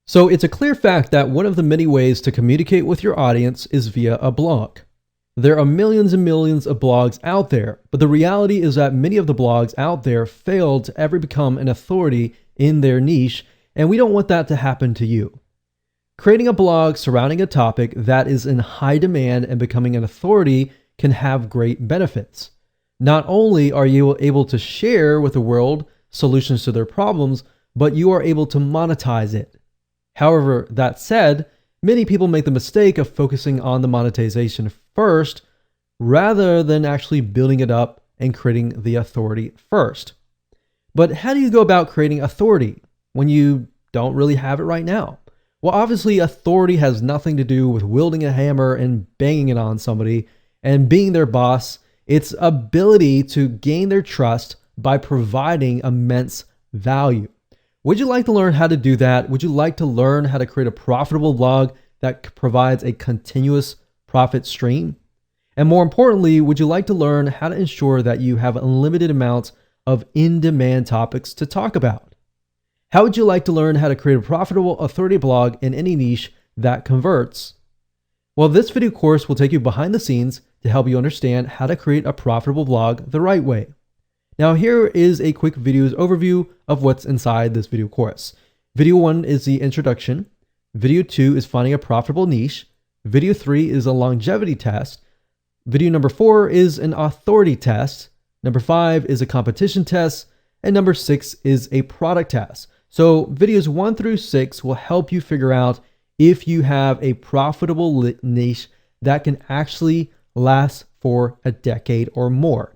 So it's a clear fact that one of the many ways to communicate with your audience is via a blog. There are millions and millions of blogs out there, but the reality is that many of the blogs out there failed to ever become an authority in their niche, and we don't want that to happen to you. Creating a blog surrounding a topic that is in high demand and becoming an authority can have great benefits. Not only are you able to share with the world solutions to their problems, but you are able to monetize it. However, that said, many people make the mistake of focusing on the monetization first rather than actually building it up and creating the authority first. But how do you go about creating authority when you don't really have it right now? Well, obviously, authority has nothing to do with wielding a hammer and banging it on somebody and being their boss. It's ability to gain their trust by providing immense value. Would you like to learn how to do that? Would you like to learn how to create a profitable blog that provides a continuous profit stream? And more importantly, would you like to learn how to ensure that you have unlimited amounts of in-demand topics to talk about? How would you like to learn how to create a profitable authority blog in any niche that converts? Well, this video course will take you behind the scenes to help you understand how to create a profitable blog the right way. Now, here is a quick video's overview of what's inside this video course. Video 1 is the introduction. Video 2 is finding a profitable niche. Video 3 is a longevity test. Video number 4 is an authority test. Number 5 is a competition test. And number 6 is a product test. So videos 1 through 6 will help you figure out if you have a profitable niche that can actually last for a decade or more.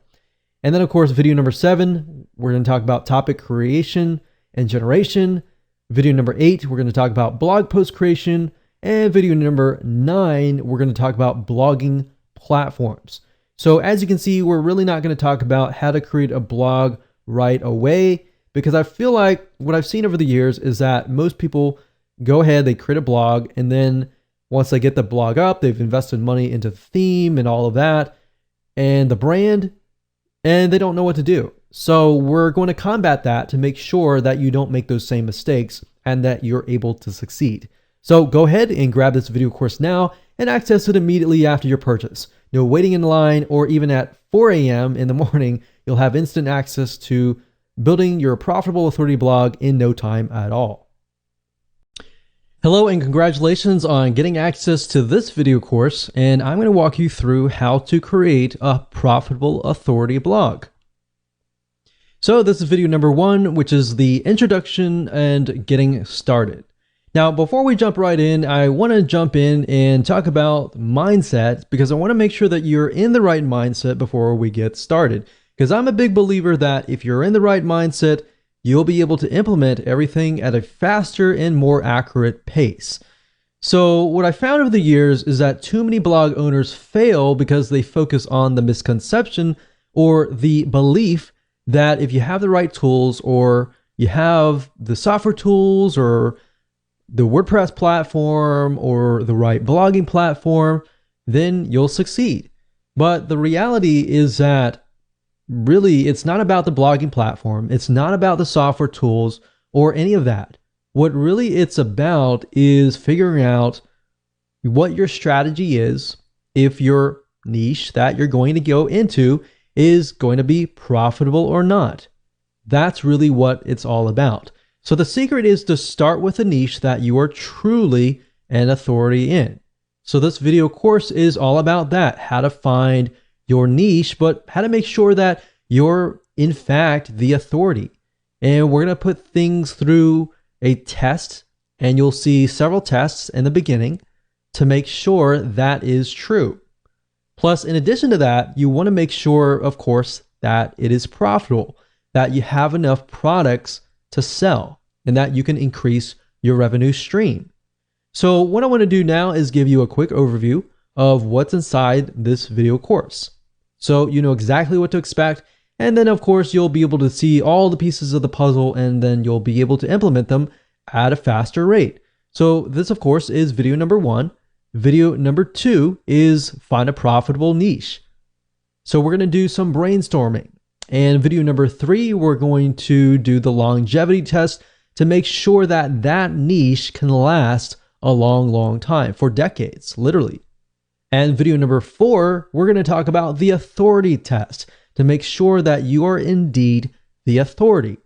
And then, of course, video number 7, we're going to talk about topic creation and generation. Video number 8, we're going to talk about blog post creation. And video number 9, we're going to talk about blogging platforms. So as you can see, we're really not going to talk about how to create a blog right away, because I feel like what I've seen over the years is that most people go ahead, they create a blog, and then once they get the blog up, they've invested money into the theme and all of that and the brand, and they don't know what to do. So we're going to combat that to make sure that you don't make those same mistakes and that you're able to succeed. So go ahead and grab this video course now and access it immediately after your purchase. No waiting in line, or even at 4 a.m. in the morning, you'll have instant access to building your profitable authority blog in no time at all. Hello and congratulations on getting access to this video course, and I'm going to walk you through how to create a profitable authority blog. So this is video number 1, which is the introduction and getting started. Now, before we jump right in, I want to jump in and talk about mindset, because I want to make sure that you're in the right mindset before we get started. Because I'm a big believer that if you're in the right mindset, you'll be able to implement everything at a faster and more accurate pace. So what I found over the years is that too many blog owners fail because they focus on the misconception or the belief that if you have the right tools, or you have the software tools, or the WordPress platform, or the right blogging platform, then you'll succeed. But the reality is that really, it's not about the blogging platform. It's not about the software tools or any of that. What really it's about is figuring out what your strategy is if your niche that you're going to go into is going to be profitable or not. That's really what it's all about. So the secret is to start with a niche that you are truly an authority in. So this video course is all about that, how to find your niche, but how to make sure that you're in fact the authority. And we're going to put things through a test, and you'll see several tests in the beginning to make sure that is true. Plus, in addition to that, you want to make sure, of course, that it is profitable, that you have enough products to sell, and that you can increase your revenue stream. So what I want to do now is give you a quick overview of what's inside this video course, so you know exactly what to expect. And then, of course, you'll be able to see all the pieces of the puzzle, and then you'll be able to implement them at a faster rate. So this, of course, is video number 1. Video number 2 is find a profitable niche. So we're going to do some brainstorming. And video number 3, we're going to do the longevity test to make sure that that niche can last a long, long time, for decades, literally. And video number 4, we're going to talk about the authority test to make sure that you are indeed the authority.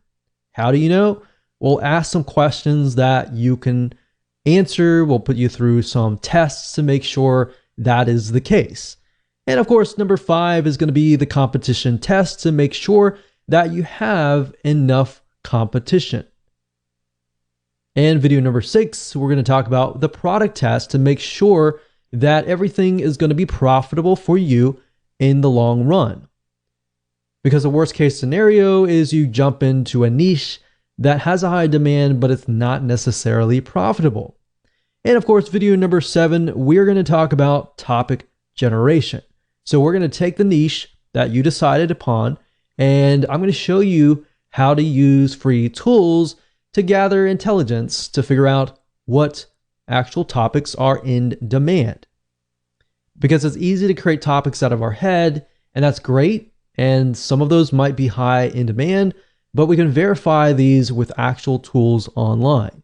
How do you know? We'll ask some questions that you can answer. We'll put you through some tests to make sure that is the case. And of course, number 5 is going to be the competition test to make sure that you have enough competition. And video number 6, we're going to talk about the product test to make sure that everything is going to be profitable for you in the long run. Because the worst case scenario is you jump into a niche that has a high demand, but it's not necessarily profitable. And of course, video number 7, we're going to talk about topic generation. So we're going to take the niche that you decided upon, and I'm going to show you how to use free tools to gather intelligence to figure out what actual topics are in demand. Because it's easy to create topics out of our head, and that's great. And some of those might be high in demand, but we can verify these with actual tools online.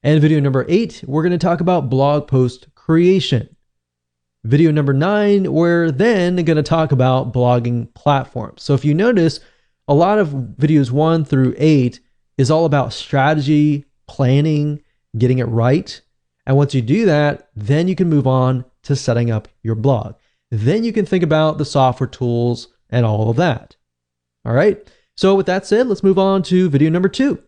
And video number 8, we're going to talk about blog post creation. Video number 9, we're then going to talk about blogging platforms. So if you notice, a lot of videos 1 through 8 is all about strategy, planning, getting it right. And once you do that, then you can move on to setting up your blog. Then you can think about the software tools and all of that. All right. So with that said, let's move on to video number 2.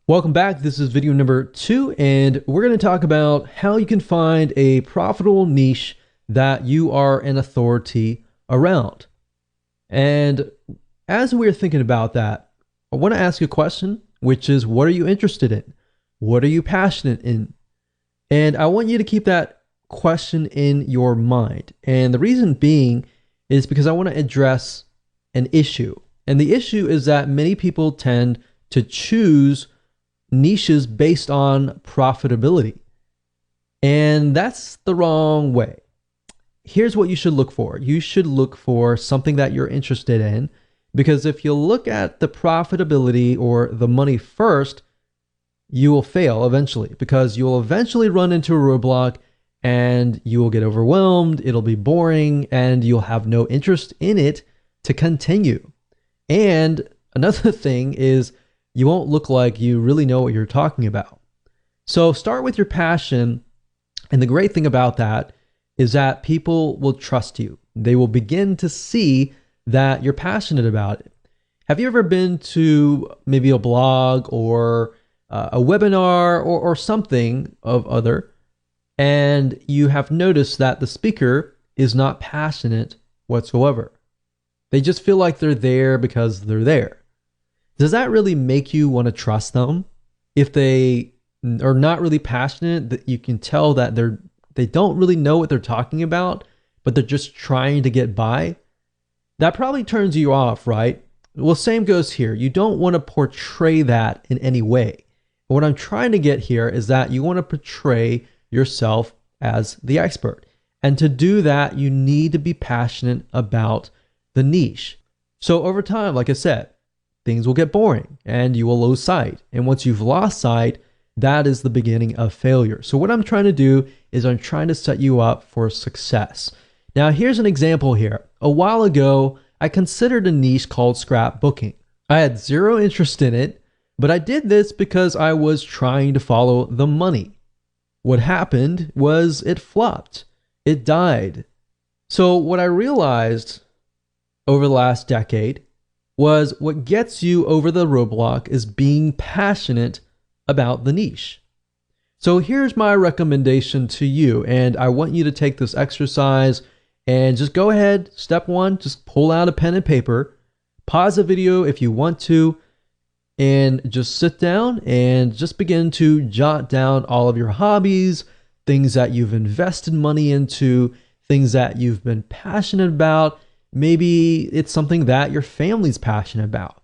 Welcome back. This is video number 2, and we're going to talk about how you can find a profitable niche that you are an authority around. And as we're thinking about that, I want to ask you a question, which is, what are you interested in? What are you passionate in? And I want you to keep that question in your mind. And the reason being is because I want to address an issue. And the issue is that many people tend to choose niches based on profitability. And that's the wrong way. Here's what you should look for. You should look for something that you're interested in, because if you look at the profitability or the money first, you will fail eventually, because you will eventually run into a roadblock and you will get overwhelmed. It'll be boring and you'll have no interest in it to continue. And another thing is, you won't look like you really know what you're talking about. So start with your passion. And the great thing about that is that people will trust you. They will begin to see that you're passionate about it. Have you ever been to maybe a blog or a webinar or something of other, and you have noticed that the speaker is not passionate whatsoever? They just feel like they're there because they're there. Does that really make you want to trust them? If they are not really passionate, that you can tell that they don't really know what they're talking about, but they're just trying to get by. That probably turns you off, right? Well, same goes here. You don't want to portray that in any way. But what I'm trying to get here is that you want to portray yourself as the expert. And to do that, you need to be passionate about the niche. So over time, like I said, things will get boring and you will lose sight. And once you've lost sight, that is the beginning of failure. So what I'm trying to do is I'm trying to set you up for success. Now, here's an example here. A while ago, I considered a niche called scrapbooking. I had zero interest in it, but I did this because I was trying to follow the money. What happened was it flopped. It died. So what I realized over the last decade was what gets you over the roadblock is being passionate about the niche. So here's my recommendation to you, and I want you to take this exercise and just go ahead. Step 1, just pull out a pen and paper, pause the video if you want to, and just sit down and just begin to jot down all of your hobbies, things that you've invested money into, things that you've been passionate about. Maybe it's something that your family's passionate about.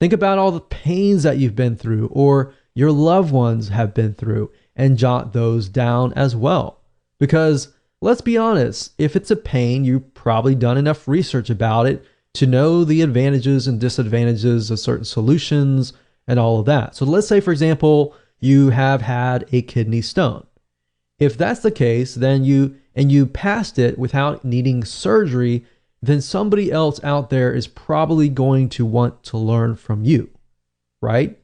Think about all the pains that you've been through or your loved ones have been through, and jot those down as well. Because let's be honest, if it's a pain, you've probably done enough research about it to know the advantages and disadvantages of certain solutions and all of that. So let's say, for example, you have had a kidney stone. If that's the case, then you passed it without needing surgery, then somebody else out there is probably going to want to learn from you, right?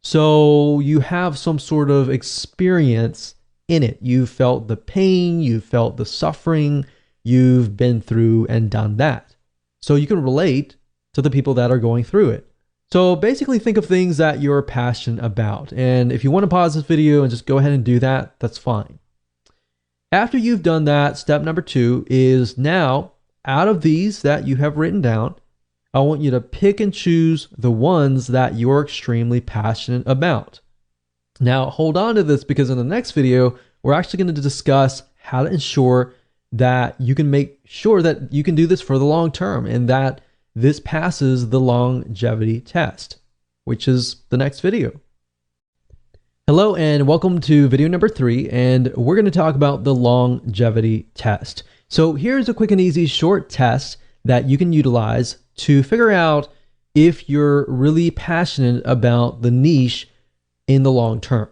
So you have some sort of experience in it. You felt the pain, you felt the suffering, you've been through and done that. So you can relate to the people that are going through it. So basically think of things that you're passionate about. And if you want to pause this video and just go ahead and do that, that's fine. After you've done that, step number 2 is now, out of these that you have written down, I want you to pick and choose the ones that you're extremely passionate about. Now, hold on to this because in the next video, we're actually going to discuss how to ensure that you can make sure that you can do this for the long term and that this passes the longevity test, which is the next video. Hello and welcome to video number 3, and we're going to talk about the longevity test. So here's a quick and easy short test that you can utilize to figure out if you're really passionate about the niche in the long term.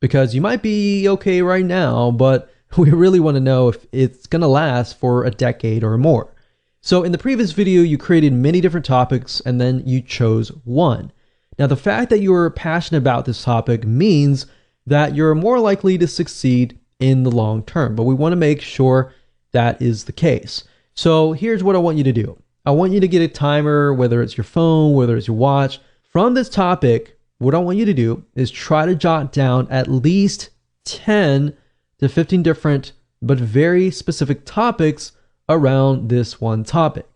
Because you might be okay right now, but we really want to know if it's going to last for a decade or more. So in the previous video, you created many different topics and then you chose one. Now, the fact that you're passionate about this topic means that you're more likely to succeed in the long term, but we want to make sure that is the case. So here's what I want you to do. I want you to get a timer, whether it's your phone, whether it's your watch. From this topic, what I want you to do is try to jot down at least 10 to 15 different but very specific topics around this one topic.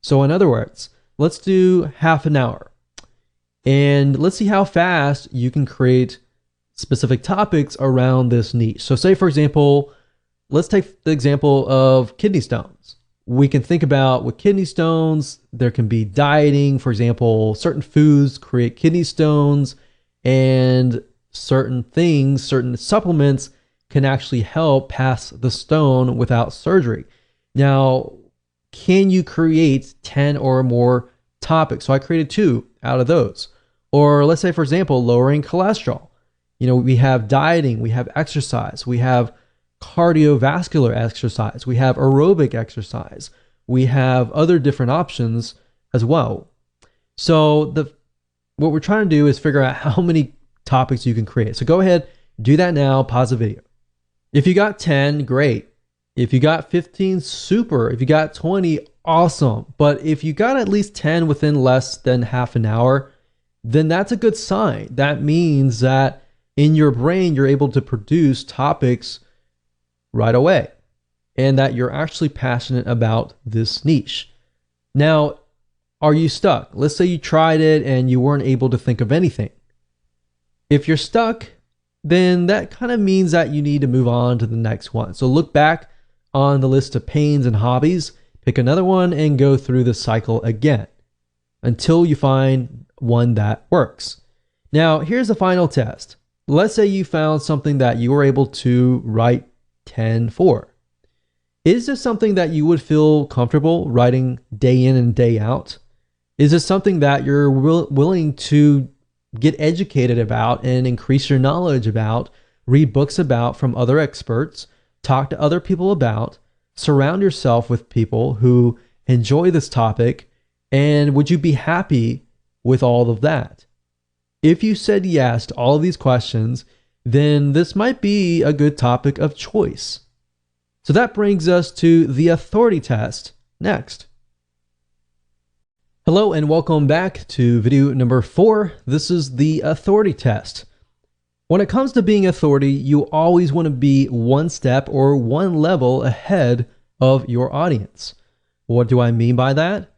So in other words, let's do half an hour. And let's see how fast you can create specific topics around this niche. So say, for example, let's take the example of kidney stones. We can think about with kidney stones, there can be dieting. For example, certain foods create kidney stones, and certain things, certain supplements can actually help pass the stone without surgery. Now, can you create 10 or more topics? So I created 2 out of those. Or let's say, for example, lowering cholesterol. We have dieting, we have exercise, we have cardiovascular exercise, we have aerobic exercise, we have other different options as well. So what we're trying to do is figure out how many topics you can create. So go ahead, do that now, pause the video. If you got 10, great. If you got 15, super. If you got 20, awesome. But if you got at least 10 within less than half an hour, then that's a good sign. That means that in your brain, you're able to produce topics right away and that you're actually passionate about this niche. Now, are you stuck? Let's say you tried it and you weren't able to think of anything. If you're stuck, then that kind of means that you need to move on to the next one. So look back on the list of pains and hobbies, pick another one and go through the cycle again until you find one that works. Now, here's the final test. Let's say you found something that you were able to write 10 for. Is this something that you would feel comfortable writing day in and day out? Is this something that you're willing to get educated about and increase your knowledge about, read books about from other experts, talk to other people about, surround yourself with people who enjoy this topic, and would you be happy with all of that? If you said yes to all of these questions, then this might be a good topic of choice. So that brings us to the authority test next. Hello and welcome back to video number 4. This is the authority test. When it comes to being authority, you always want to be one step or one level ahead of your audience. What do I mean by that?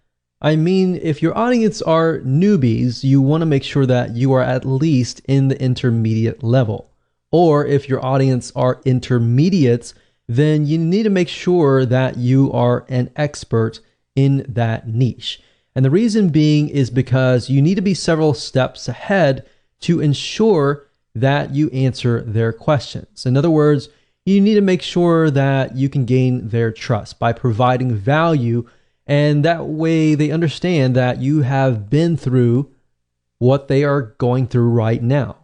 I mean, if your audience are newbies, you want to make sure that you are at least in the intermediate level. Or if your audience are intermediates, then you need to make sure that you are an expert in that niche. And the reason being is because you need to be several steps ahead to ensure that you answer their questions. In other words, you need to make sure that you can gain their trust by providing value, and that way they understand that you have been through what they are going through right now.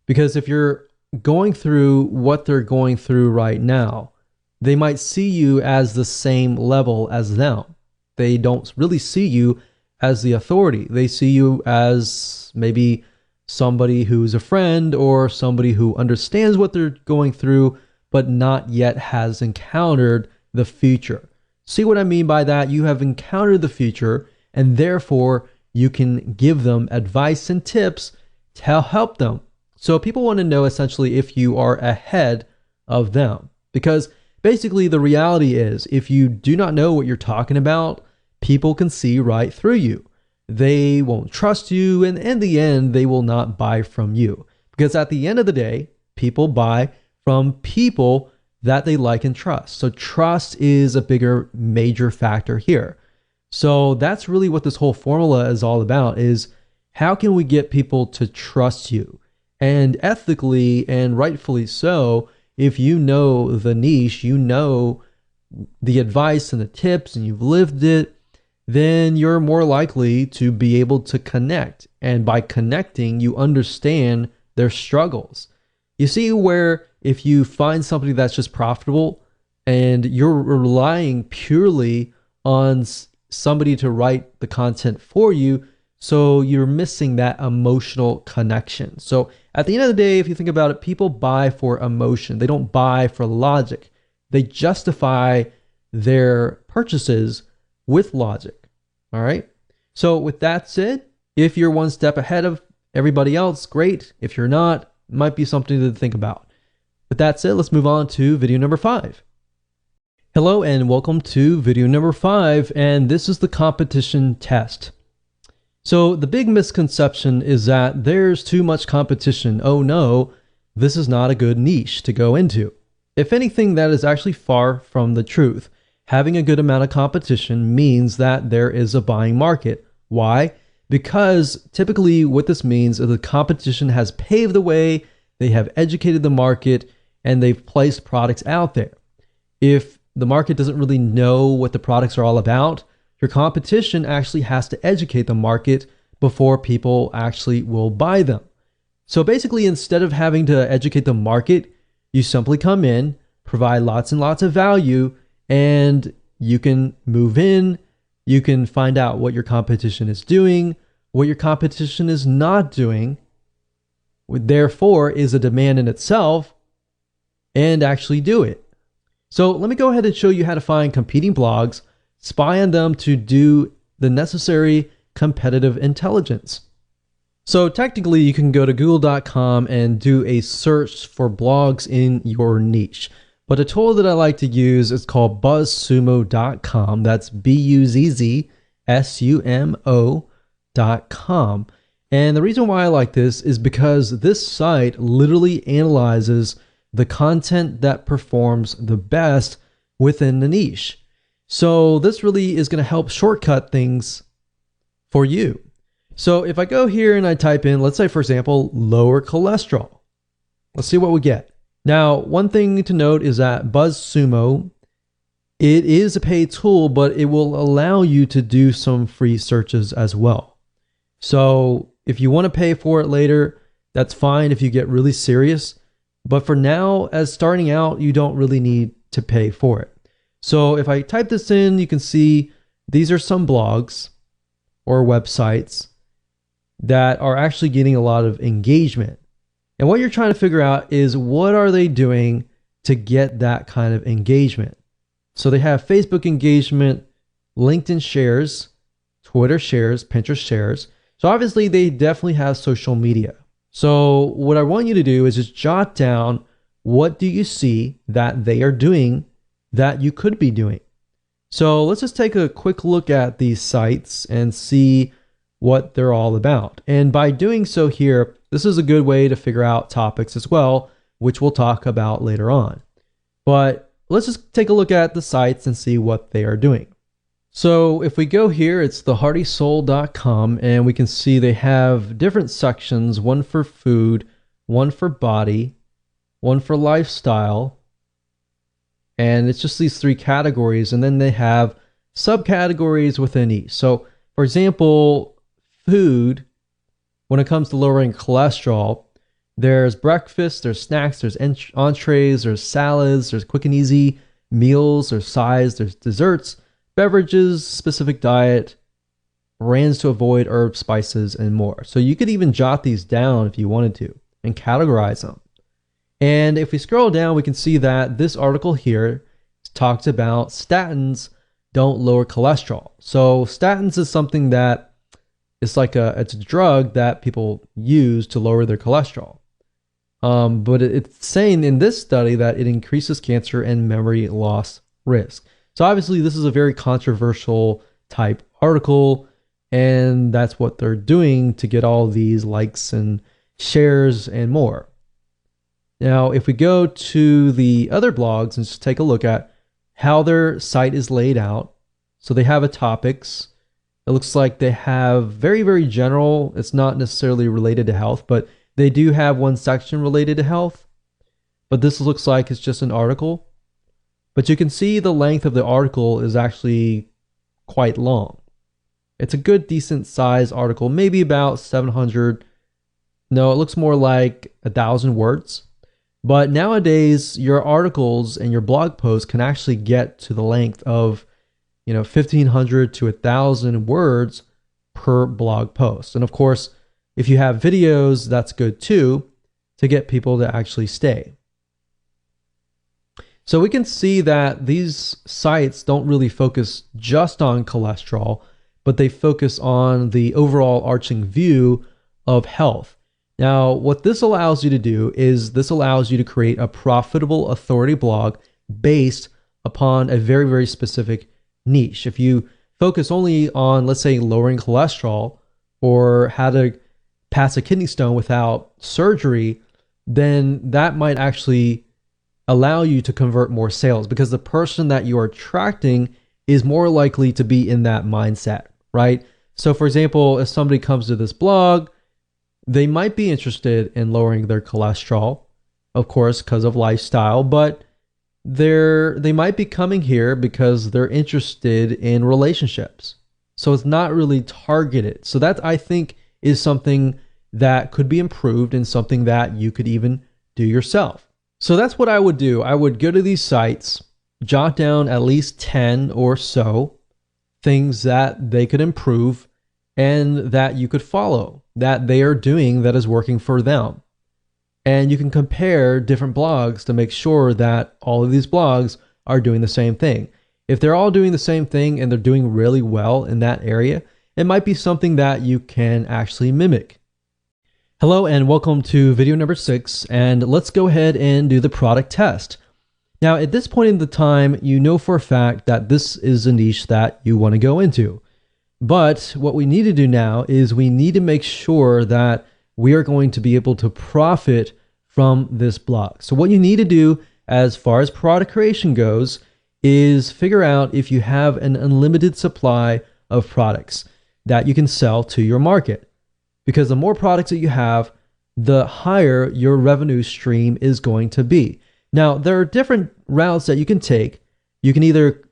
Because if you're going through what they're going through right now, they might see you as the same level as them. They don't really see you as the authority. They see you as maybe somebody who's a friend or somebody who understands what they're going through, but not yet has encountered the future. See what I mean by that? You have encountered the future, and therefore you can give them advice and tips to help them. So people want to know essentially if you are ahead of them, because basically the reality is if you do not know what you're talking about, people can see right through you. They won't trust you, and in the end, they will not buy from you. Because at the end of the day, people buy from people that they like and trust. So trust is a bigger major factor here. So that's really what this whole formula is all about, is how can we get people to trust you? And ethically and rightfully so, if you know the niche, you know the advice and the tips, and you've lived it, then you're more likely to be able to connect. And by connecting, you understand their struggles. You see where if you find somebody that's just profitable and you're relying purely on somebody to write the content for you, so you're missing that emotional connection. So at the end of the day, if you think about it, people buy for emotion. They don't buy for logic. They justify their purchases with logic. All right. So with that said, if you're one step ahead of everybody else, great. If you're not, it might be something to think about. With that said, let's move on to video number 5. Hello and welcome to video number 5, and this is the competition test. So the big misconception is that there's too much competition. Oh no, this is not a good niche to go into. If anything, that is actually far from the truth. Having a good amount of competition means that there is a buying market. Why? Because typically what this means is the competition has paved the way, they have educated the market, and they've placed products out there. If the market doesn't really know what the products are all about, your competition actually has to educate the market before people actually will buy them. So basically, instead of having to educate the market, you simply come in, provide lots and lots of value, and you can move in, you can find out what your competition is doing, what your competition is not doing, therefore is a demand in itself, and actually do it. So let me go ahead and show you how to find competing blogs, spy on them to do the necessary competitive intelligence. So technically you can go to google.com and do a search for blogs in your niche. But a tool that I like to use is called Buzzsumo.com. That's Buzzsumo.com. And the reason why I like this is because this site literally analyzes the content that performs the best within the niche. So this really is going to help shortcut things for you. So if I go here and I type in, let's say for example, lower cholesterol, let's see what we get. Now, one thing to note is that Buzzsumo, it is a paid tool, but it will allow you to do some free searches as well. So if you want to pay for it later, that's fine if you get really serious. But for now, as starting out, you don't really need to pay for it. So if I type this in, you can see these are some blogs or websites that are actually getting a lot of engagement. And what you're trying to figure out is what are they doing to get that kind of engagement. So they have Facebook engagement, LinkedIn shares, Twitter shares, Pinterest shares. So obviously they definitely have social media. So what I want you to do is just jot down, what do you see that they are doing that you could be doing? So let's just take a quick look at these sites and see what they're all about. And by doing so here, this is a good way to figure out topics as well, which we'll talk about later on. But let's just take a look at the sites and see what they are doing. So if we go here, it's theheartysoul.com, and we can see they have different sections, one for food, one for body, one for lifestyle, and it's just these 3 categories, and then they have subcategories within each. So for example, food when it comes to lowering cholesterol, there's breakfast, there's snacks, there's entrees, there's salads, there's quick and easy meals, there's sides, there's desserts, beverages, specific diet, brands to avoid, herbs, spices, and more. So you could even jot these down if you wanted to and categorize them. And if we scroll down, we can see that this article here talks about statins don't lower cholesterol. So statins is something that it's a drug that people use to lower their cholesterol. But it's saying in this study that it increases cancer and memory loss risk. So obviously this is a very controversial type article, and that's what they're doing to get all these likes and shares and more. Now, if we go to the other blogs and just take a look at how their site is laid out. So they have a topics. It looks like they have very, very general. It's not necessarily related to health, but they do have one section related to health. But this looks like it's just an article. But you can see the length of the article is actually quite long. It's a good, decent size article, maybe about 700. No, it looks more like 1,000 words. But nowadays, your articles and your blog posts can actually get to the length of, 1,500 to 1,000 words per blog post. And of course, if you have videos, that's good too, to get people to actually stay. So we can see that these sites don't really focus just on cholesterol, but they focus on the overall arching view of health. Now, what this allows you to do is this allows you to create a profitable authority blog based upon a very, very specific niche. If you focus only on, let's say, lowering cholesterol or how to pass a kidney stone without surgery, then that might actually allow you to convert more sales because the person that you are attracting is more likely to be in that mindset, right? So for example, if somebody comes to this blog, they might be interested in lowering their cholesterol, of course, because of lifestyle, but they might be coming here because they're interested in relationships. So it's not really targeted. So that, I think, is something that could be improved and something that you could even do yourself. So that's what I would do. I would go to these sites, jot down at least 10 or so things that they could improve and that you could follow, that they are doing that is working for them. And you can compare different blogs to make sure that all of these blogs are doing the same thing. If they're all doing the same thing and they're doing really well in that area, it might be something that you can actually mimic. Hello and welcome to video number 6, and let's go ahead and do the product test. Now, at this point in the time, you know for a fact that this is a niche that you want to go into. But what we need to do now is we need to make sure that we are going to be able to profit from this blog. So what you need to do as far as product creation goes is figure out if you have an unlimited supply of products that you can sell to your market. Because the more products that you have, the higher your revenue stream is going to be. Now, there are different routes that you can take. You can either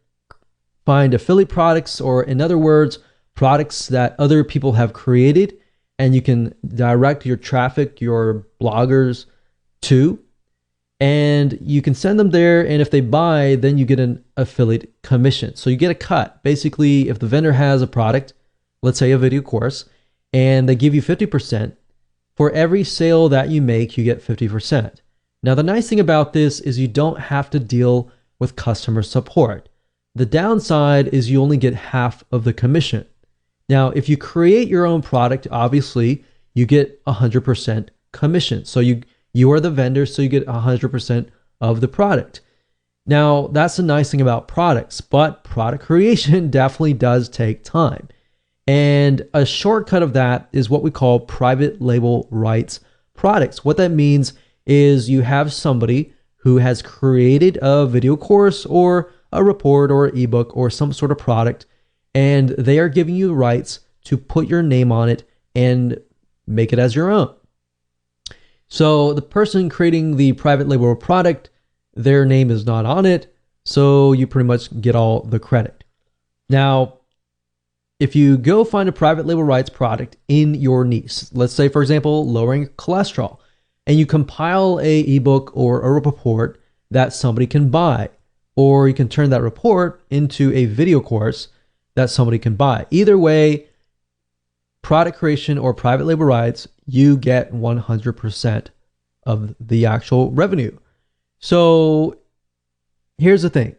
find affiliate products, or in other words, products that other people have created, and you can direct your traffic, your bloggers to, and you can send them there, and if they buy, then you get an affiliate commission. So you get a cut. Basically, if the vendor has a product, let's say a video course, and they give you 50%, for every sale that you make, you get 50%. Now, the nice thing about this is you don't have to deal with customer support. The downside is you only get half of the commission. Now, if you create your own product, obviously, you get 100% commission. So you are the vendor, so you get 100% of the product. Now, that's the nice thing about products, but product creation definitely does take time. And a shortcut of that is what we call private label rights products. What that means is you have somebody who has created a video course or a report or an ebook or some sort of product, and they are giving you rights to put your name on it and make it as your own. So the person creating the private label product, their name is not on it, so you pretty much get all the credit. Now, if you go find a private label rights product in your niche, let's say, for example, lowering cholesterol, and you compile a ebook or a report that somebody can buy, or you can turn that report into a video course that somebody can buy. Either way, product creation or private label rights, you get 100% of the actual revenue. So here's the thing.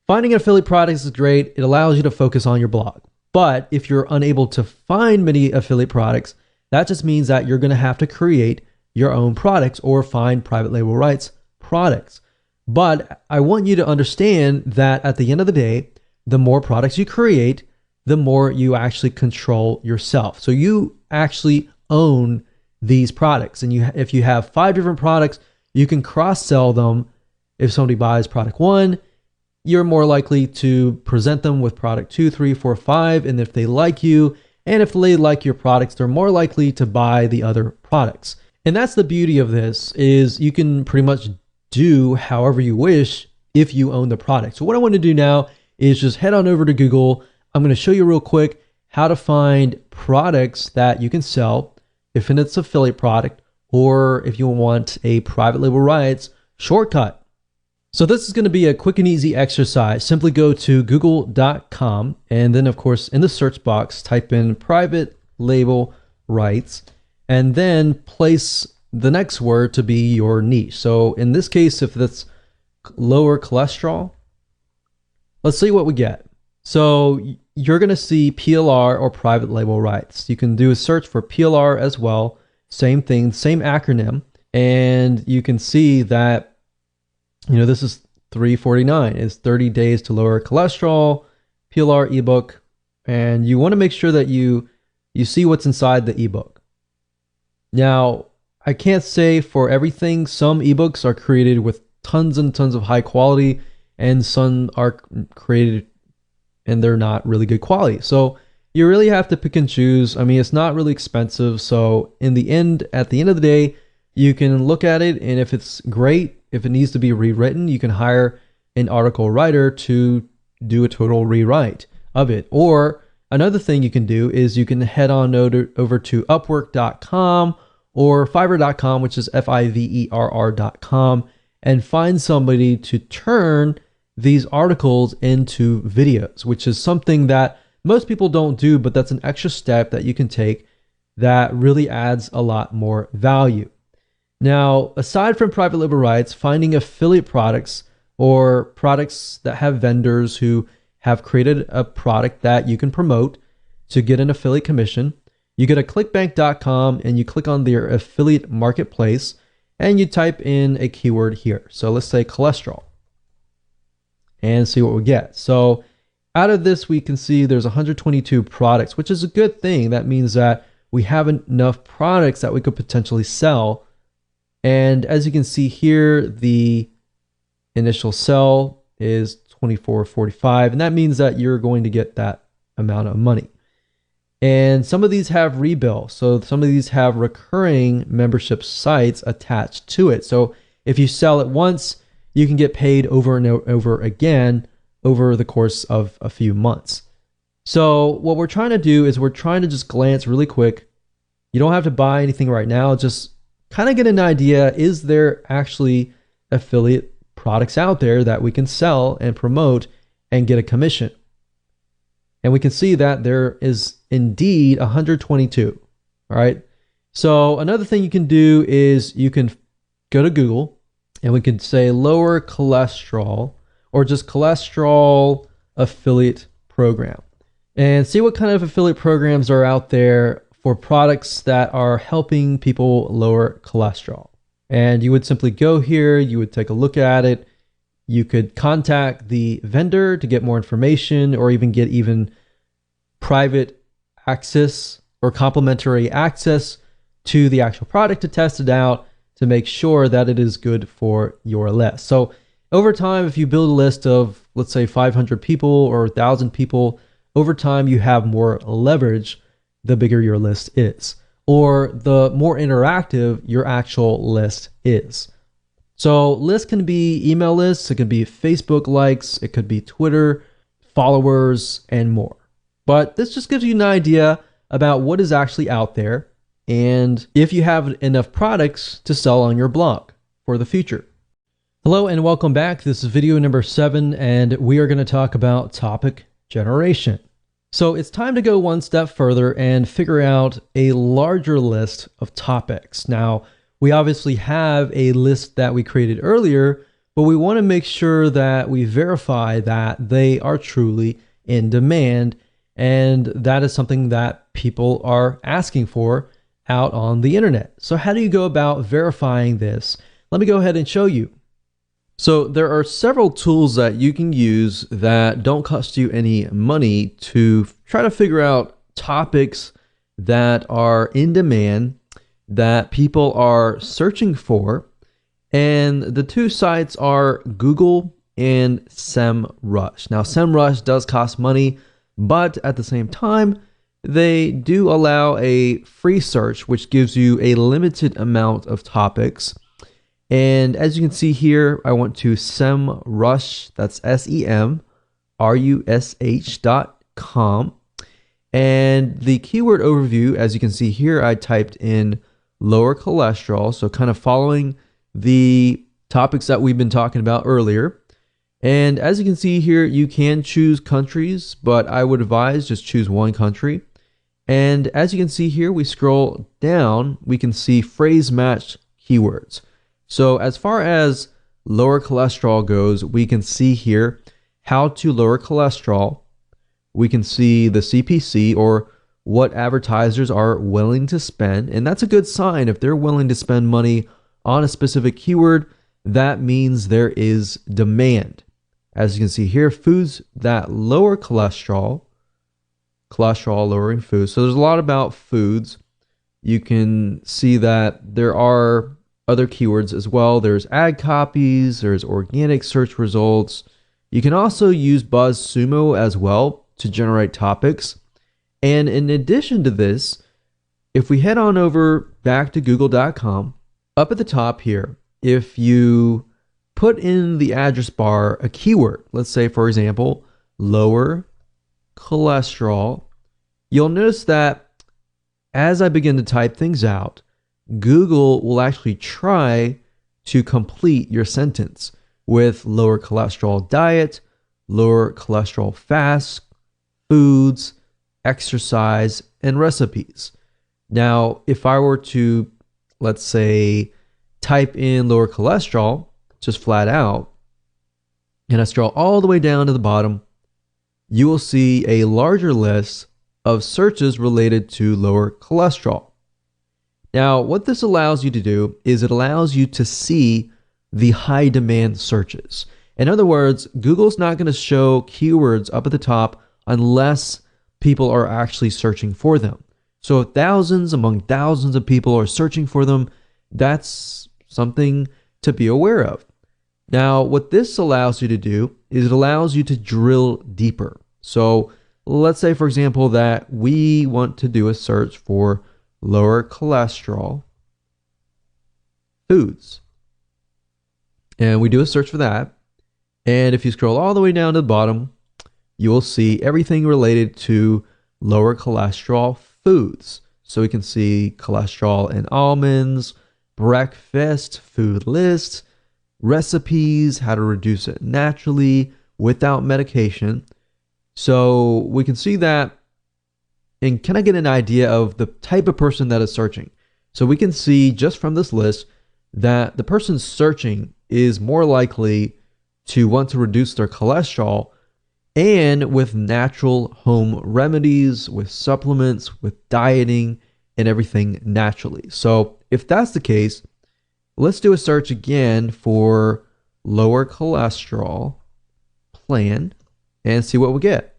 Finding affiliate products is great. It allows you to focus on your blog. But if you're unable to find many affiliate products, that just means that you're going to have to create your own products or find private label rights products. But I want you to understand that at the end of the day, the more products you create, the more you actually control yourself. So you actually own these products. And if you have 5 different products, you can cross-sell them. If somebody buys product 1, you're more likely to present them with product 2, 3, 4, 5. And if they like you, and if they like your products, they're more likely to buy the other products. And that's the beauty of this, is you can pretty much do however you wish if you own the product. So what I want to do now is just head on over to Google. I'm going to show you real quick how to find products that you can sell if it's an affiliate product, or if you want a private label rights shortcut. So this is going to be a quick and easy exercise. Simply go to google.com, and then of course in the search box type in private label rights, and then place the next word to be your niche. So in this case, if that's lower cholesterol, let's see what we get. So you're going to see PLR or private label rights. You can do a search for PLR as well. Same thing, same acronym. And you can see that, this is $3.49. It's 30 days to lower cholesterol, PLR ebook. And you want to make sure that you see what's inside the ebook. Now, I can't say for everything. Some ebooks are created with tons and tons of high quality, and some are created and they're not really good quality. So you really have to pick and choose. I mean, it's not really expensive. So at the end of the day, you can look at it, and if it's great, if it needs to be rewritten, you can hire an article writer to do a total rewrite of it. Or another thing you can do is you can head on over to upwork.com or fiverr.com, which is fiverr.com, and find somebody to turn these articles into videos, which is something that most people don't do, but that's an extra step that you can take that really adds a lot more value. Now, aside from private label rights, finding affiliate products or products that have vendors who have created a product that you can promote to get an affiliate commission, you go to clickbank.com and you click on their affiliate marketplace and you type in a keyword here. So let's say cholesterol and see what we get. So out of this, we can see there's 122 products, which is a good thing. That means that we have enough products that we could potentially sell. And as you can see here, the initial sell is $24.45, and that means that you're going to get that amount of money. And some of these have rebill. So some of these have recurring membership sites attached to it. So if you sell it once, you can get paid over and over again over the course of a few months. So what we're trying to do is we're trying to just glance really quick. You don't have to buy anything right now. Just kind of get an idea. Is there actually affiliate products out there that we can sell and promote and get a commission? And we can see that there is indeed 122. All right. So another thing you can do is you can go to Google and we can say lower cholesterol or just cholesterol affiliate program and see what kind of affiliate programs are out there for products that are helping people lower cholesterol. And you would simply go here, you would take a look at it. You could contact the vendor to get more information or even get private access or complimentary access to the actual product to test it out to make sure that it is good for your list. So over time, if you build a list of, let's say 500 people or 1,000 people, over time you have more leverage the bigger your list is, or the more interactive your actual list is. So lists can be email lists, it could be Facebook likes, it could be Twitter followers, and more. But this just gives you an idea about what is actually out there and if you have enough products to sell on your blog for the future. Hello and welcome back. This is video number 7, and we are going to talk about topic generation. So it's time to go one step further and figure out a larger list of topics. Now, we obviously have a list that we created earlier, but we want to make sure that we verify that they are truly in demand, and that is something that people are asking for out on the internet. So how do you go about verifying this? Let me go ahead and show you. So there are several tools that you can use that don't cost you any money to try to figure out topics that are in demand, that people are searching for. And the two sites are Google and SEMrush. Now, SEMrush does cost money, but at the same time, they do allow a free search, which gives you a limited amount of topics. And as you can see here, I went to SEMrush, that's SEMrush.com. And the keyword overview, as you can see here, I typed in lower cholesterol, so kind of following the topics that we've been talking about earlier. And as you can see here, you can choose countries, but I would advise just choose one country. And as you can see here, we scroll down, we can see phrase match keywords. So as far as lower cholesterol goes, we can see here how to lower cholesterol. We can see the CPC, or what advertisers are willing to spend. And that's a good sign. If they're willing to spend money on a specific keyword, that means there is demand. As you can see here, foods that lower cholesterol lowering foods. So there's a lot about foods. You can see that there are other keywords as well. There's ad copies, there's organic search results. You can also use Buzzsumo as well to generate topics. And in addition to this, if we head on over back to google.com, up at the top here, if you put in the address bar a keyword, let's say, for example, lower cholesterol, you'll notice that as I begin to type things out, Google will actually try to complete your sentence with lower cholesterol diet, lower cholesterol fast, foods, exercise, and recipes. Now, if I were to, let's say, type in lower cholesterol, just flat out, and I scroll all the way down to the bottom, you will see a larger list of searches related to lower cholesterol. Now, what this allows you to do is it allows you to see the high demand searches. In other words, Google's not going to show keywords up at the top unless people are actually searching for them. So if among thousands of people are searching for them, that's something to be aware of. Now, what this allows you to do is it allows you to drill deeper. So let's say, for example, that we want to do a search for lower cholesterol foods. And we do a search for that. And if you scroll all the way down to the bottom, you will see everything related to lower cholesterol foods. So we can see cholesterol in almonds, breakfast, food lists, recipes, how to reduce it naturally without medication. So we can see that, and can I get an idea of the type of person that is searching? So we can see just from this list that the person searching is more likely to want to reduce their cholesterol, and with natural home remedies, with supplements, with dieting, and everything naturally. So if that's the case, let's do a search again for lower cholesterol plan and see what we get.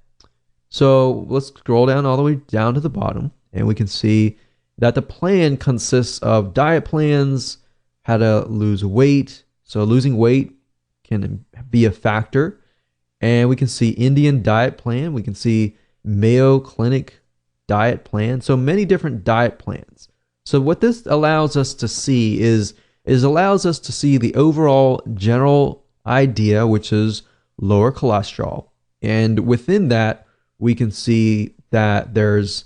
So let's scroll down all the way down to the bottom, and we can see that the plan consists of diet plans, how to lose weight. So losing weight can be a factor. And we can see Indian diet plan. We can see Mayo Clinic diet plan. So many different diet plans. So what this allows us to see is allows us to see the overall general idea, which is lower cholesterol. And within that, we can see that there's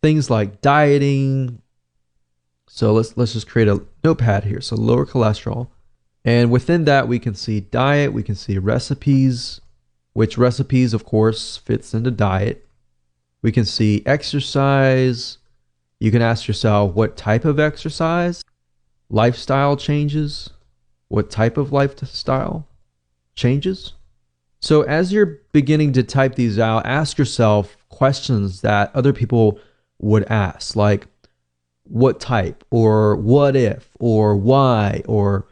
things like dieting. So let's just create a notepad here. So lower cholesterol. And within that, we can see diet, we can see recipes, which recipes, of course, fits into diet. We can see exercise. You can ask yourself what type of exercise, lifestyle changes, what type of lifestyle changes. So as you're beginning to type these out, ask yourself questions that other people would ask, like what type, or what if, or why, or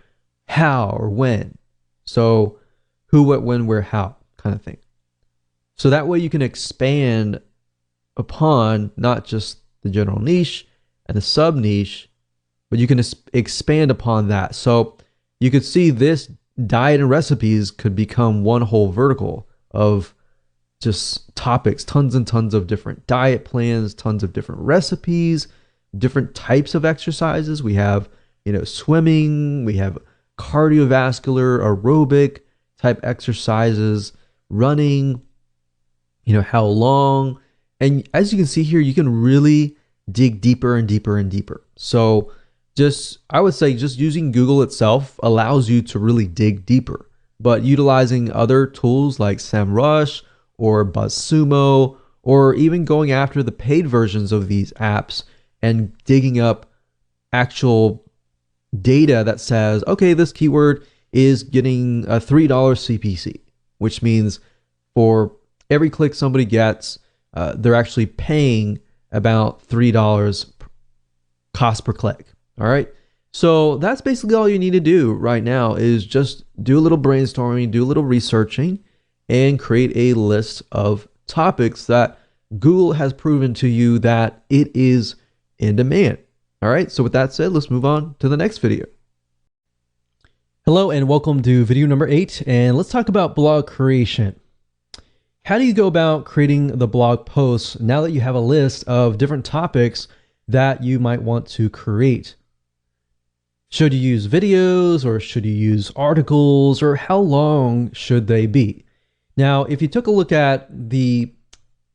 how, or when. So who, what, when, where, how kind of thing. So that way you can expand upon not just the general niche and the sub niche, but you can expand upon that. So you could see this diet and recipes could become one whole vertical of just topics, tons and tons of different diet plans, tons of different recipes, different types of exercises. We have, swimming, we have cardiovascular, aerobic type exercises, running, how long. And as you can see here, you can really dig deeper and deeper and deeper. So I would say just using Google itself allows you to really dig deeper, but utilizing other tools like SEMrush or Buzzsumo, or even going after the paid versions of these apps and digging up actual data that says, okay, this keyword is getting a $3 CPC, which means for every click somebody gets, they're actually paying about $3 cost per click. All right. So that's basically all you need to do right now is just do a little brainstorming, do a little researching, and create a list of topics that Google has proven to you that it is in demand. All right. So with that said, let's move on to the next video. Hello and welcome to video number 8. And let's talk about blog creation. How do you go about creating the blog posts now that you have a list of different topics that you might want to create? Should you use videos, or should you use articles, or how long should they be? Now, if you took a look at the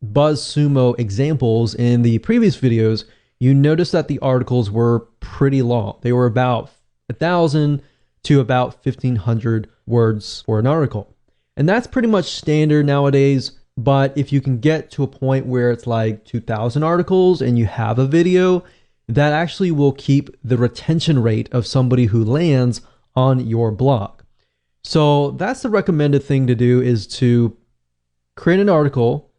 Buzzsumo examples in the previous videos, you notice that the articles were pretty long. They were about 1,000 to about 1,500 words for an article. And that's pretty much standard nowadays. But if you can get to a point where it's like 2,000 articles and you have a video, that actually will keep the retention rate of somebody who lands on your blog. So that's the recommended thing to do, is to create an article,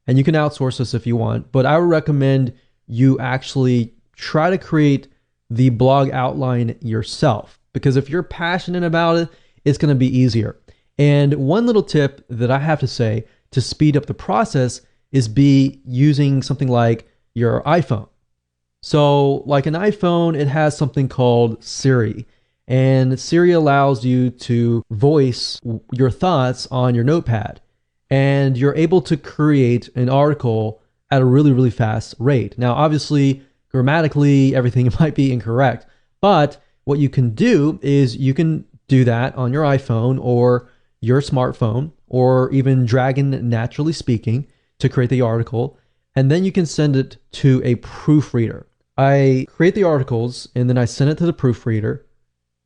and you can outsource this if you want, but I would recommend you actually try to create the blog outline yourself, because if you're passionate about it, it's going to be easier. And one little tip that I have to say to speed up the process is be using something like your iPhone. So like an iPhone, it has something called Siri, and Siri allows you to voice your thoughts on your notepad, and you're able to create an article at a really, really fast rate. Now, obviously, grammatically, everything might be incorrect, but what you can do is you can do that on your iPhone or your smartphone, or even Dragon Naturally Speaking to create the article, and then you can send it to a proofreader. I create the articles and then I send it to the proofreader,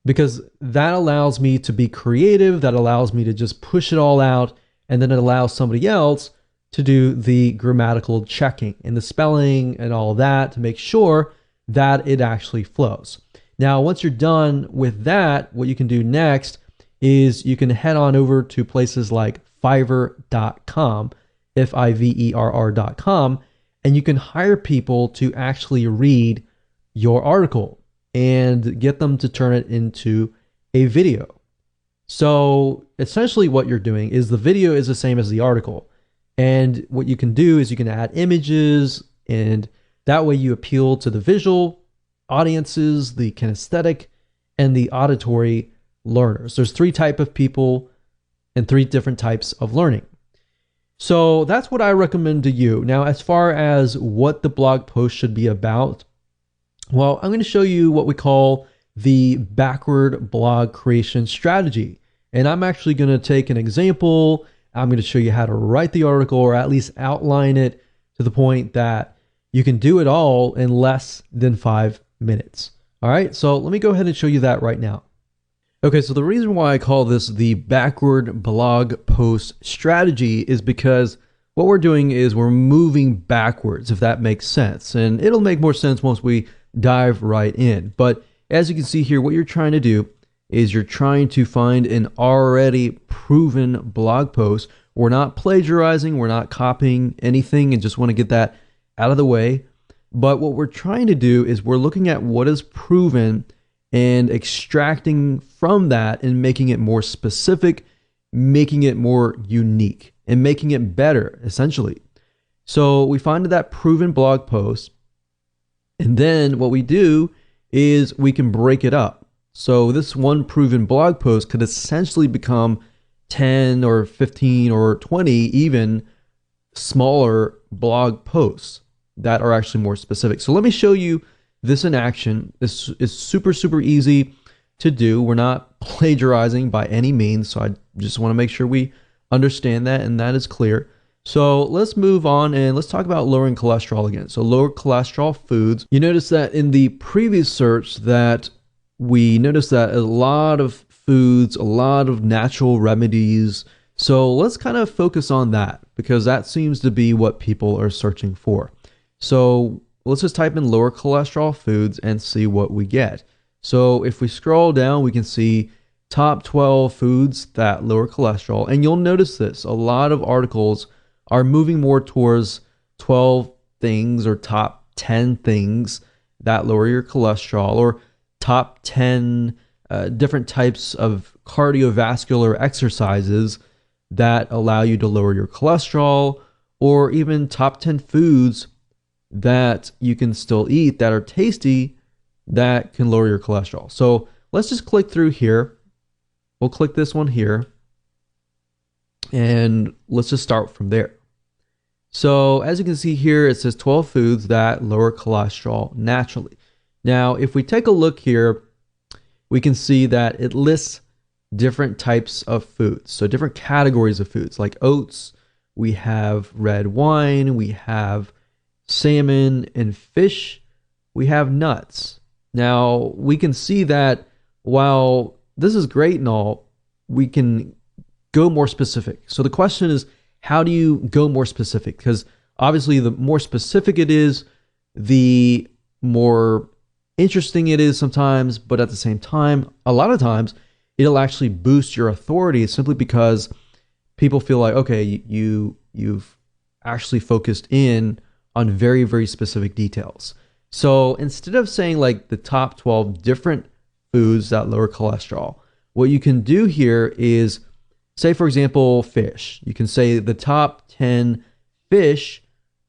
because that allows me to be creative, that allows me to just push it all out, and then it allows somebody else to do the grammatical checking and the spelling and all that to make sure that it actually flows. Now, once you're done with that, what you can do next is you can head on over to places like Fiverr.com, Fiverr.com, and you can hire people to actually read your article and get them to turn it into a video. So essentially what you're doing is the video is the same as the article. And what you can do is you can add images, and that way you appeal to the visual audiences, the kinesthetic, and the auditory learners. There's 3 types of people and 3 different types of learning. So that's what I recommend to you. Now, as far as what the blog post should be about, well, I'm going to show you what we call the backward blog creation strategy. And I'm actually going to take an example. I'm going to show you how to write the article, or at least outline it to the point that you can do it all in less than 5 minutes. All right, so let me go ahead and show you that right now. Okay, so the reason why I call this the backward blog post strategy is because what we're doing is we're moving backwards, if that makes sense. And it'll make more sense once we dive right in. But as you can see here, what you're trying to do is you're trying to find an already proven blog post. We're not plagiarizing, we're not copying anything, and just want to get that out of the way. But what we're trying to do is we're looking at what is proven and extracting from that and making it more specific, making it more unique, and making it better, essentially. So we find that proven blog post, and then what we do is we can break it up. So this one proven blog post could essentially become 10 or 15 or 20 even smaller blog posts that are actually more specific. So let me show you this in action. This is super easy to do. We're not plagiarizing by any means, so I just want to make sure we understand that and that is clear. So let's move on and let's talk about lowering cholesterol again. So lower cholesterol foods. You notice that in the previous search that we noticed that a lot of foods, a lot of natural remedies. So let's kind of focus on that because that seems to be what people are searching for. So let's just type in lower cholesterol foods and see what we get. So if we scroll down, we can see top 12 foods that lower cholesterol. And you'll notice this, a lot of articles are moving more towards 12 things or top 10 things that lower your cholesterol, or top 10 different types of cardiovascular exercises that allow you to lower your cholesterol, or even top 10 foods that you can still eat that are tasty that can lower your cholesterol. So let's just click through here. We'll click this one here and let's just start from there. So as you can see here, it says 12 foods that lower cholesterol naturally. Now, if we take a look here, we can see that it lists different types of foods. So different categories of foods like oats, we have red wine, we have salmon and fish, we have nuts. Now, we can see that while this is great and all, we can go more specific. So the question is, how do you go more specific? Because obviously the more specific it is, the more interesting it is sometimes, but at the same time, a lot of times, it'll actually boost your authority simply because people feel like, okay, you've actually focused in on very specific details. So instead of saying like the top 12 different foods that lower cholesterol, what you can do here is say, for example, fish. You can say the top 10 fish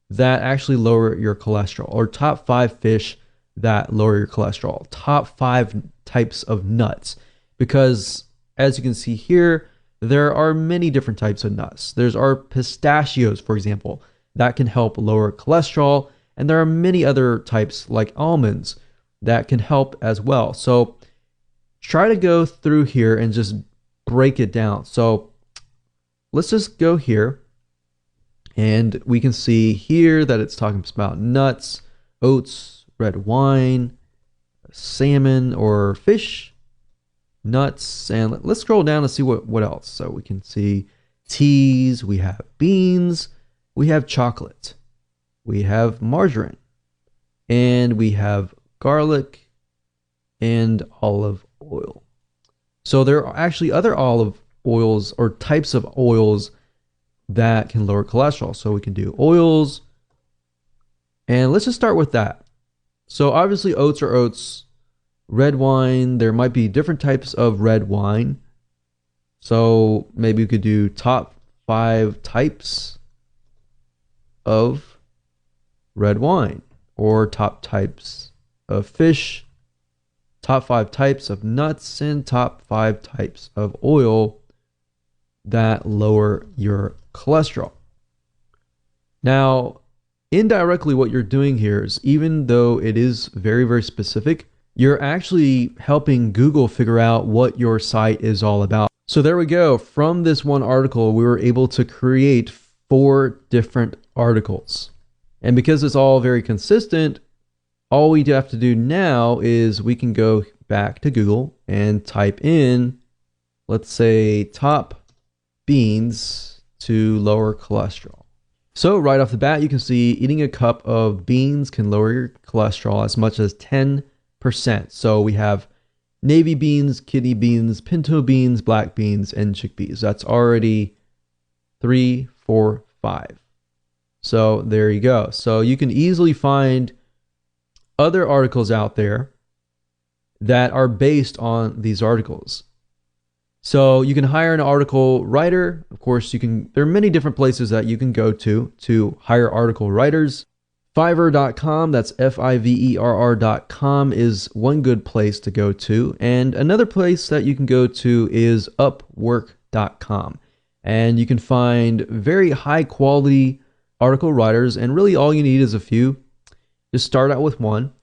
that actually lower your cholesterol, or top 5 fish that lower your cholesterol, top 5 types of nuts. Because as you can see here, there are many different types of nuts. There's our pistachios, for example, that can help lower cholesterol. And there are many other types like almonds that can help as well. So try to go through here and just break it down. So let's just go here and we can see here that it's talking about nuts, oats, red wine, salmon or fish, nuts, and let's scroll down and see what else. So we can see teas, we have beans, we have chocolate, we have margarine, and we have garlic and olive oil. So there are actually other olive oils or types of oils that can lower cholesterol. So we can do oils, and let's just start with that. So obviously oats are oats. Red wine, there might be different types of red wine. So maybe we could do top 5 types of red wine, or top types of fish, top 5 types of nuts, and top 5 types of oil that lower your cholesterol. Now, indirectly, what you're doing here is, even though it is very specific, you're actually helping Google figure out what your site is all about. So there we go. From this one article, we were able to create 4 different articles. And because it's all very consistent, all we have to do now is we can go back to Google and type in, let's say, top beans to lower cholesterol. So right off the bat, you can see eating a cup of beans can lower your cholesterol as much as 10%. So we have navy beans, kidney beans, pinto beans, black beans, and chickpeas. That's already 3, 4, 5. So there you go. So you can easily find other articles out there that are based on these articles. So you can hire an article writer. Of course, there are many different places that you can go to hire article writers. Fiverr.com, that's Fiverr.com, is one good place to go to. And another place that you can go to is Upwork.com. And you can find very high quality article writers. And really all you need is a few. Just start out with one.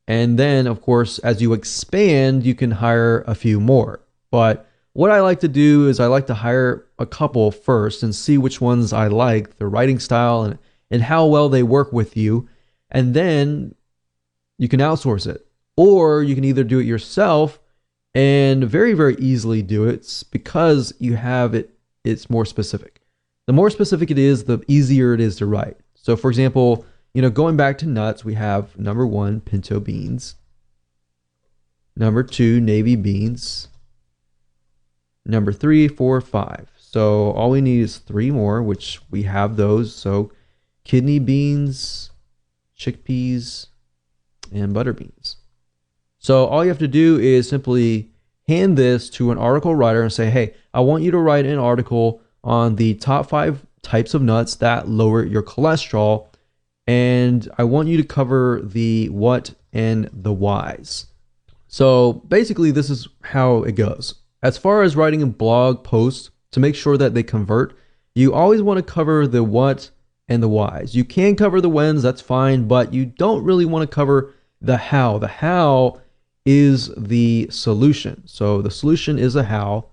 And then, of course, as you expand, you can hire a few more. But what I like to do is I like to hire a couple first and see which ones I like, their writing style and how well they work with you. And then you can outsource it. Or you can either do it yourself and very, very easily do it. It's because you have it, it's more specific. The more specific it is, the easier it is to write. So for example, going back to nuts, we have number 1, pinto beans. Number 2, navy beans. Number 3, 4, 5. So all we need is 3 more, which we have those. So kidney beans, chickpeas, and butter beans. So all you have to do is simply hand this to an article writer and say, hey, I want you to write an article on the top 5 types of nuts that lower your cholesterol. And I want you to cover the what and the whys. So basically, this is how it goes. As far as writing a blog post, to make sure that they convert, you always want to cover the what and the whys. You can cover the whens, that's fine, but you don't really want to cover the how. The how is the solution. So the solution is a how,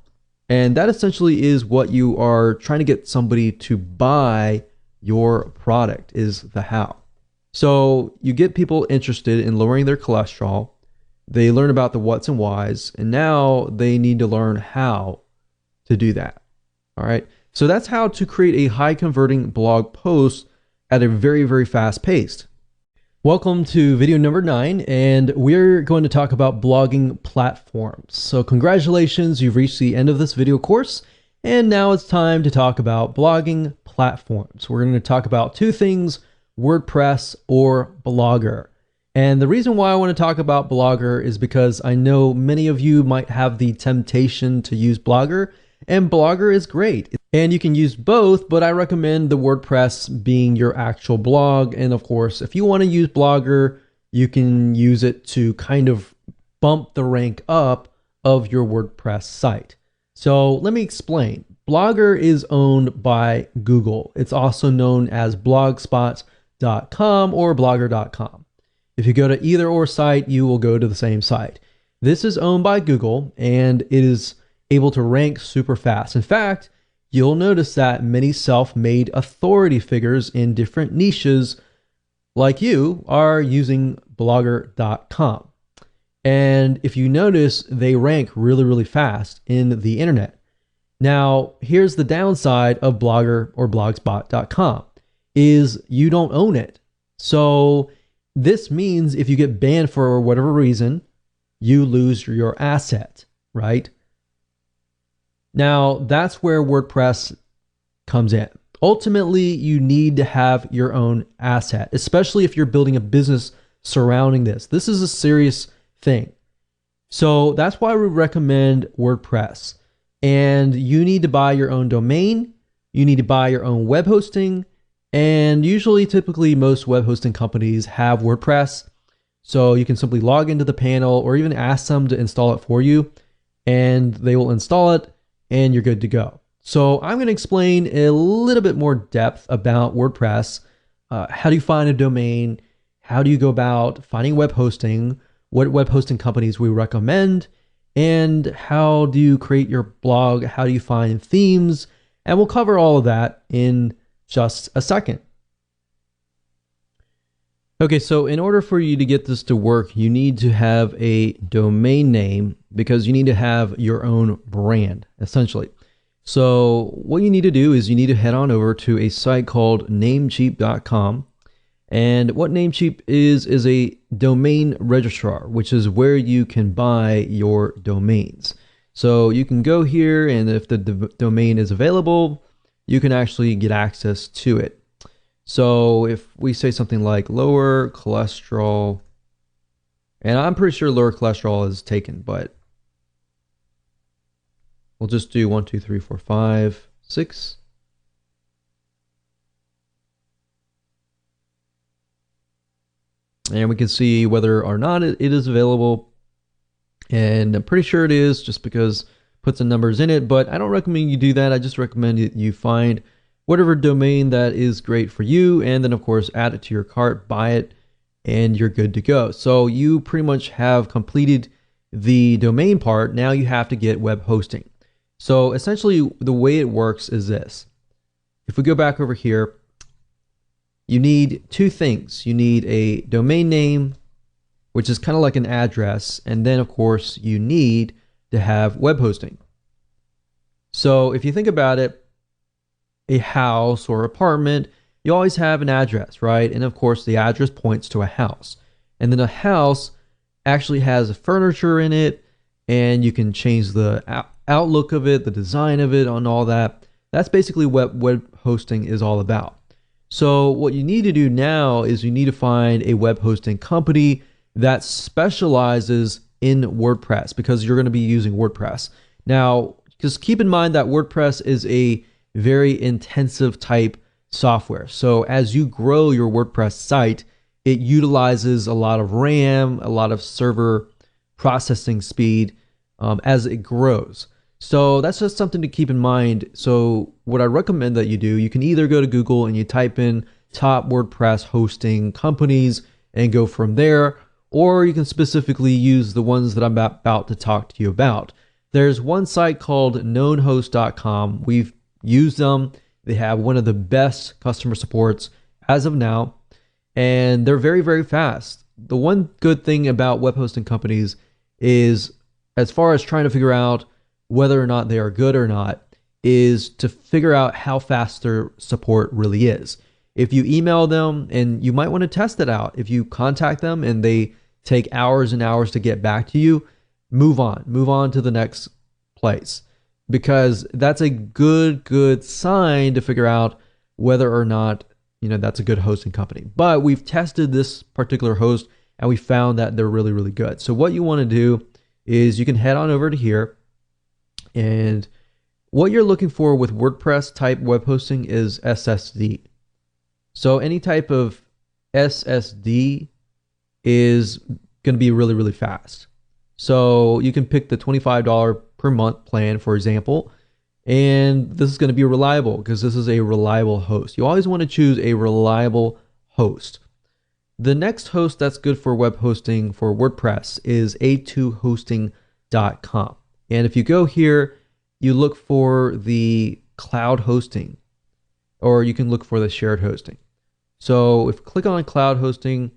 and that essentially is what you are trying to get somebody to buy your product, is the how. So you get people interested in lowering their cholesterol. They learn about the what's and whys, and now they need to learn how to do that. All right. So that's how to create a high converting blog post at a very, very fast pace. Welcome to video number 9, and we're going to talk about blogging platforms. So congratulations, you've reached the end of this video course, and now it's time to talk about blogging platforms. We're going to talk about 2 things, WordPress or Blogger. And the reason why I want to talk about Blogger is because I know many of you might have the temptation to use Blogger, and Blogger is great. And you can use both, but I recommend the WordPress being your actual blog. And of course, if you want to use Blogger, you can use it to kind of bump the rank up of your WordPress site. So let me explain. Blogger is owned by Google. It's also known as blogspot.com or blogger.com. If you go to either or site, you will go to the same site. This is owned by Google, and it is able to rank super fast. In fact, you'll notice that many self-made authority figures in different niches like you are using blogger.com. And if you notice, they rank really, really fast in the internet. Now, here's the downside of Blogger or blogspot.com is you don't own it. So this means if you get banned for whatever reason, you lose your asset, right? Now, that's where WordPress comes in. Ultimately, you need to have your own asset, especially if you're building a business surrounding this. This is a serious thing. So that's why we recommend WordPress. And you need to buy your own domain. You need to buy your own web hosting. And usually, typically, most web hosting companies have WordPress. So you can simply log into the panel or even ask them to install it for you, and they will install it, and you're good to go. So I'm going to explain a little bit more depth about WordPress. How do you find a domain? How do you go about finding web hosting? What web hosting companies we recommend? And how do you create your blog? How do you find themes? And we'll cover all of that in just a second. Okay, so in order for you to get this to work, you need to have a domain name because you need to have your own brand, essentially. So what you need to do is you need to head on over to a site called namecheap.com. And what Namecheap is a domain registrar, which is where you can buy your domains. So you can go here, and if the domain is available, you can actually get access to it. So if we say something like lower cholesterol, and I'm pretty sure lower cholesterol is taken, but we'll just do 1, 2, 3, 4, 5, 6. And we can see whether or not it is available. And I'm pretty sure it is just because it puts the numbers in it, but I don't recommend you do that. I just recommend that you find whatever domain that is great for you, and then of course add it to your cart, buy it, and you're good to go. So you pretty much have completed the domain part. Now you have to get web hosting. So essentially the way it works is this. If we go back over here, you need two things. You need a domain name, which is kind of like an address, and then of course you need to have web hosting. So if you think about it, a house or apartment, you always have an address, right? And of course the address points to a house. And then a house actually has furniture in it, and you can change the outlook of it, the design of it, on all that. That's basically what web hosting is all about. So what you need to do now is you need to find a web hosting company that specializes in WordPress, because you're going to be using WordPress. Now, just keep in mind that WordPress is a very intensive type software. So as you grow your WordPress site, it utilizes a lot of RAM, a lot of server processing speed as it grows. So that's just something to keep in mind. So what I recommend that you do, you can either go to Google and you type in top WordPress hosting companies and go from there, or you can specifically use the ones that I'm about to talk to you about. There's one site called knownhost.com. We've used them. They have one of the best customer supports as of now, and they're very, very fast. The one good thing about web hosting companies is, as far as trying to figure out whether or not they are good or not, is to figure out how fast their support really is. If you email them, and you might want to test it out, if you contact them and they take hours and hours to get back to you, move on to the next place, because that's a good sign to figure out whether or not, that's a good hosting company. But we've tested this particular host and we found that they're really, really good. So what you want to do is you can head on over to here, and what you're looking for with WordPress type web hosting is SSD. So any type of SSD is going to be really, really fast. So you can pick the $25 per month plan, for example, and this is going to be reliable because this is a reliable host. You always want to choose a reliable host. The next host that's good for web hosting for WordPress is a2hosting.com. And if you go here, you look for the cloud hosting, or you can look for the shared hosting. So if you click on cloud hosting,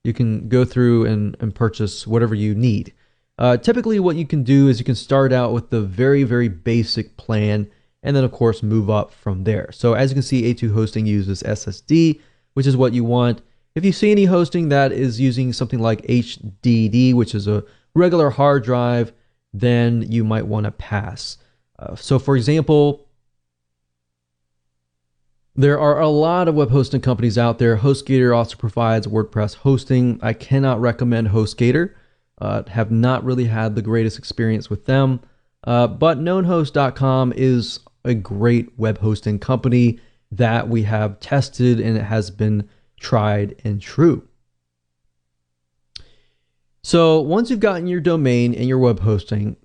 you can go through and purchase whatever you need. Typically what you can do is you can start out with the very, very basic plan, and then of course move up from there. So as you can see, A2 hosting uses SSD, which is what you want. If you see any hosting that is using something like HDD, which is a regular hard drive, then you might want to pass. So for example, there are a lot of web hosting companies out there. HostGator also provides WordPress hosting. I cannot recommend HostGator. Have not really had the greatest experience with them. But knownhost.com is a great web hosting company that we have tested, and it has been tried and true. So once you've gotten your domain and your web hosting,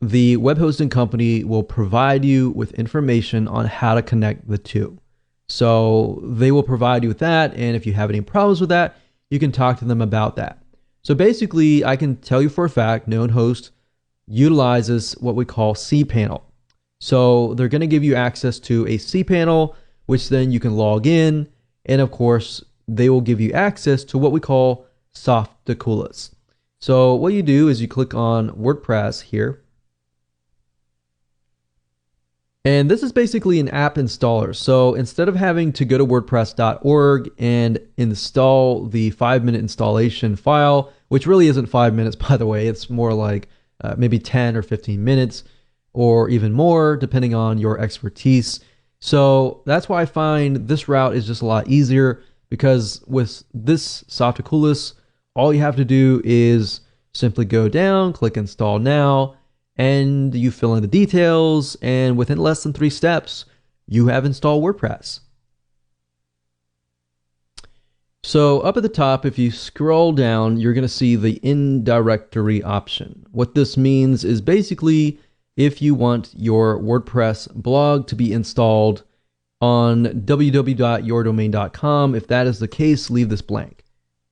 the web hosting company will provide you with information on how to connect the two. So they will provide you with that, and if you have any problems with that, you can talk to them about that. So basically, I can tell you for a fact, KnownHost utilizes what we call cPanel. So they're going to give you access to a cPanel, which then you can log in, And of course, they will give you access to what we call softaculas. So what you do is you click on WordPress here. And this is basically an app installer. So instead of having to go to wordpress.org and install the 5-minute installation file, which really isn't 5 minutes, by the way, it's more like maybe 10 or 15 minutes or even more, depending on your expertise. So that's why I find this route is just a lot easier, because with this Softaculous, all you have to do is simply go down, click install now, and you fill in the details, and within less than 3 steps, you have installed WordPress. So up at the top, if you scroll down, you're going to see the in-directory option. What this means is basically if you want your WordPress blog to be installed on www.yourdomain.com, if that is the case, leave this blank.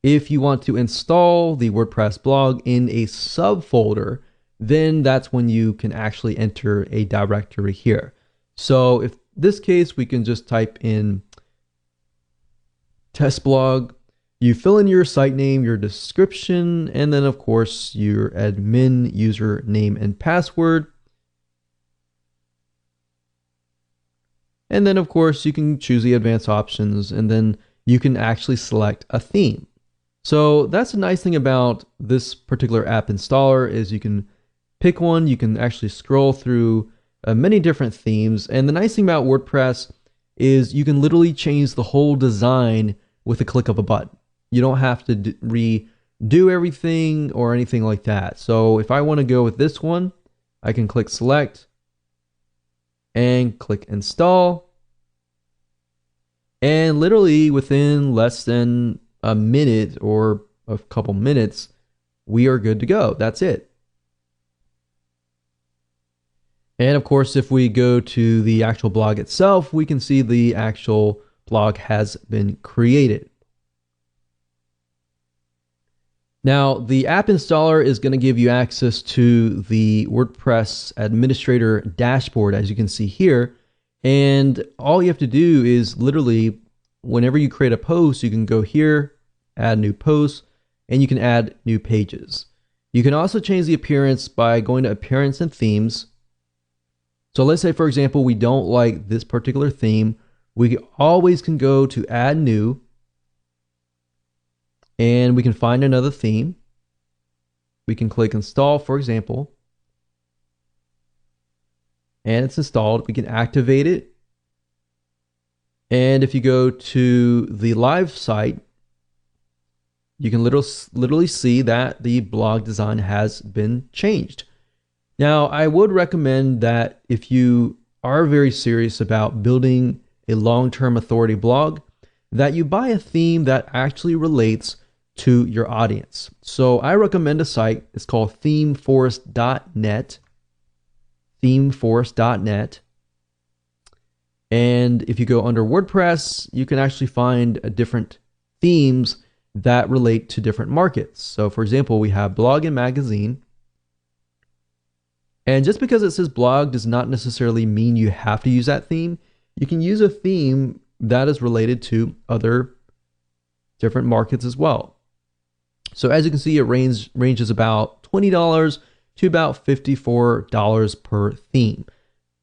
If you want to install the WordPress blog in a subfolder, then that's when you can actually enter a directory here. So if this case, we can just type in test blog, you fill in your site name, your description, and then of course your admin username and password. And then of course you can choose the advanced options, and then you can actually select a theme. So that's the nice thing about this particular app installer is you can pick one, you can actually scroll through many different themes. And the nice thing about WordPress is you can literally change the whole design with a click of a button. You don't have to redo everything or anything like that. So if I want to go with this one, I can click select and click install. And literally within less than a minute or a couple minutes, we are good to go. That's it. And of course, if we go to the actual blog itself, we can see the actual blog has been created. Now, the app installer is going to give you access to the WordPress administrator dashboard, as you can see here. And all you have to do is literally, whenever you create a post, you can go here, add new posts, and you can add new pages. You can also change the appearance by going to appearance and themes. So let's say, for example, we don't like this particular theme. We always can go to add new, and we can find another theme. We can click install, for example, and it's installed. We can activate it. And if you go to the live site, you can literally see that the blog design has been changed. Now, I would recommend that if you are very serious about building a long-term authority blog, that you buy a theme that actually relates to your audience. So I recommend a site. It's called themeforest.net. Themeforest.net. And if you go under WordPress, you can actually find different themes that relate to different markets. So for example, we have blog and magazine. And just because it says blog does not necessarily mean you have to use that theme. You can use a theme that is related to other different markets as well. So as you can see, it ranges about $20 to about $54 per theme.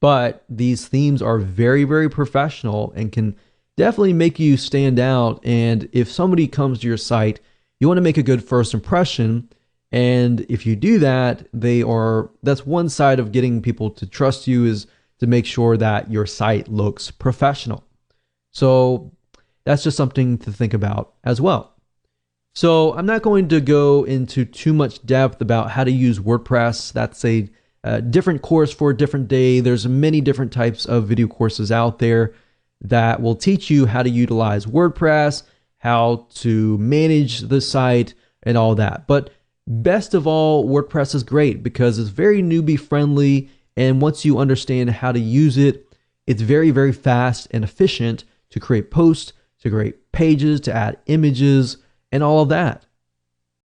But these themes are very, very professional and can definitely make you stand out. And if somebody comes to your site, you want to make a good first impression. And if you do that, that's one side of getting people to trust you, is to make sure that your site looks professional. So that's just something to think about as well. So I'm not going to go into too much depth about how to use WordPress. That's a different course for a different day. There's many different types of video courses out there that will teach you how to utilize WordPress, how to manage the site, and all that. But best of all, WordPress is great because it's very newbie friendly. And once you understand how to use it, it's very, very fast and efficient to create posts, to create pages, to add images, and all of that.